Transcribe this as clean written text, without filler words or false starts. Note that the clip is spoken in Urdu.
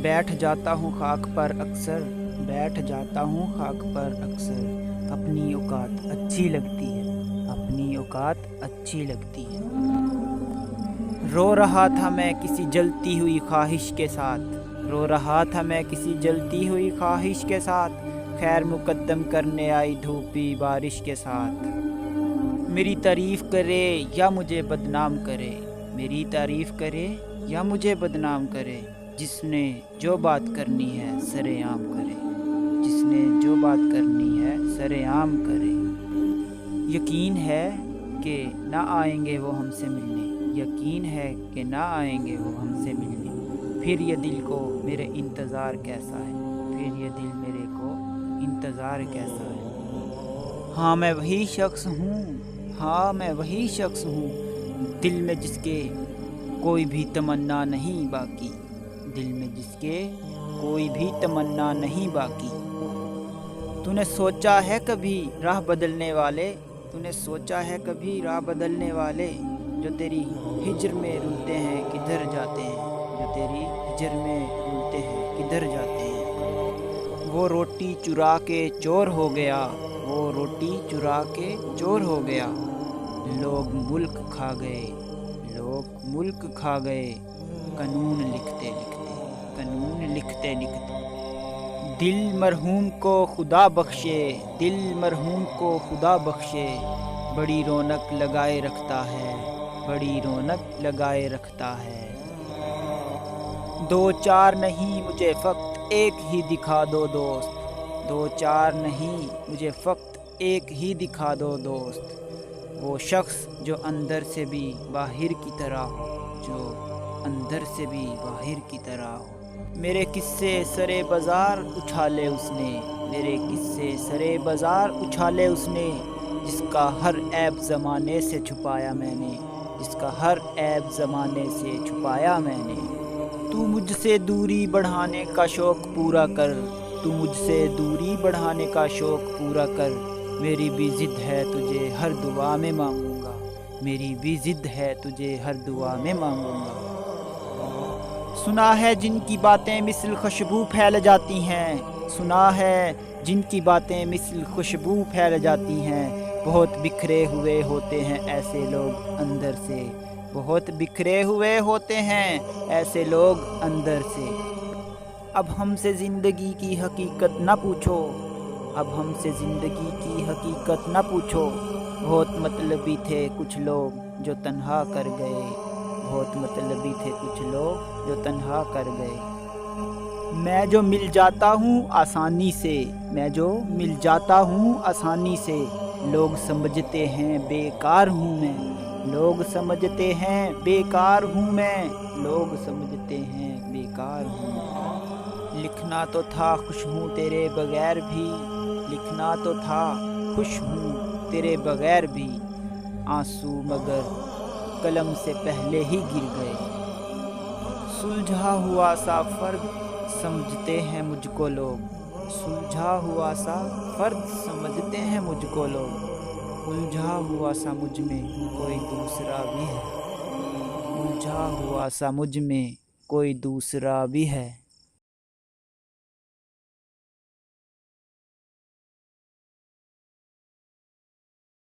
بیٹھ جاتا ہوں خاک پر اکثر، بیٹھ جاتا ہوں خاک پر اکثر، اپنی اوقات اچھی لگتی ہے، اپنی اوقات اچھی لگتی ہے۔ رو رہا تھا میں کسی جلتی ہوئی خواہش کے ساتھ، رو رہا تھا میں کسی جلتی ہوئی خواہش کے ساتھ، خیر مقدم کرنے آئی دھوپی بارش کے ساتھ۔ میری تعریف کرے یا مجھے بدنام کرے، میری تعریف کرے یا مجھے بدنام کرے، جس نے جو بات کرنی ہے سرے عام کرے، جس نے جو بات کرنی ہے سرے عام کرے۔ یقین ہے کہ نہ آئیں گے وہ ہم سے ملنے، یقین ہے کہ نہ آئیں گے وہ ہم سے ملنے، پھر یہ دل کو میرے انتظار کیسا ہے، پھر یہ دل میرے کو انتظار کیسا ہے۔ ہاں میں وہی شخص ہوں، ہاں میں وہی شخص ہوں، دل میں جس کے کوئی بھی تمنا نہیں باقی، دل میں جس کے کوئی بھی تمنا نہیں باقی۔ تو نے سوچا ہے کبھی راہ بدلنے والے، تو نے سوچا ہے کبھی راہ بدلنے والے، جو تیری ہجر میں رلتے ہیں کدھر جاتے ہیں، جو تیری ہجر میں رلتے ہیں کدھر جاتے ہیں۔ وہ روٹی چرا کے چور ہو گیا، وہ روٹی چرا کے چور ہو گیا، لوگ ملک کھا گئے، لوگ ملک کھا گئے، قانون لکھتے لکھتے، قانون لکھتے لکھتے۔ دل مرحوم کو خدا بخشے، دل مرحوم کو خدا بخشے، بڑی رونق لگائے رکھتا ہے، بڑی رونق لگائے رکھتا ہے۔ دو چار نہیں مجھے فقط ایک ہی دکھا دو دوست، دو چار نہیں مجھے فقط ایک ہی دکھا دو دوست، وہ شخص جو اندر سے بھی باہر کی طرح ہو، جو اندر سے بھی باہر کی طرح ہو۔ میرے قصے سرے بازار اچھالے اس نے، میرے قصے سرے بازار اچھالے اس نے، جس کا ہر عیب زمانے سے چھپایا میں نے، جس کا ہر عیب زمانے سے چھپایا میں نے۔ تو مجھ سے دوری بڑھانے کا شوق پورا کر، تو مجھ سے دوری بڑھانے کا شوق پورا کر، میری بھی ضد ہے تجھے ہر دعا میں مانگوں گا، میری بھی ضد ہے تجھے ہر دعا میں مانگوں گا۔ سنا ہے جن کی باتیں مثل خوشبو پھیل جاتی ہیں، سنا ہے جن کی باتیں مثل خوشبو پھیل جاتی ہیں، بہت بکھرے ہوئے ہوتے ہیں ایسے لوگ اندر سے، بہت بکھرے ہوئے ہوتے ہیں ایسے لوگ اندر سے۔ اب ہم سے زندگی کی حقیقت نہ پوچھو، اب ہم سے زندگی کی حقیقت نہ پوچھو، بہت مطلبی تھے کچھ لوگ جو تنہا کر گئے، بہت مطلبی تھے کچھ لوگ جو تنہا کر گئے۔ میں جو مل جاتا ہوں آسانی سے، میں جو مل جاتا ہوں آسانی سے، لوگ سمجھتے ہیں بیکار ہوں میں، لوگ سمجھتے ہیں بیکار ہوں میں، لوگ سمجھتے ہیں بیکار ہوں میں۔ لکھنا تو تھا خوش ہوں تیرے بغیر بھی، لکھنا تو تھا خوش ہوں تیرے بغیر بھی، آنسو مگر قلم سے پہلے ہی گر گئے۔ سلجھا ہوا سا فرد سمجھتے ہیں مجھ کو لوگ، سلجھا ہوا سا فرد سمجھتے ہیں مجھ کو لوگ، الجھا ہوا سا مجھ میں کوئی دوسرا بھی ہے، الجھا ہوا سا مجھ میں کوئی دوسرا بھی ہے۔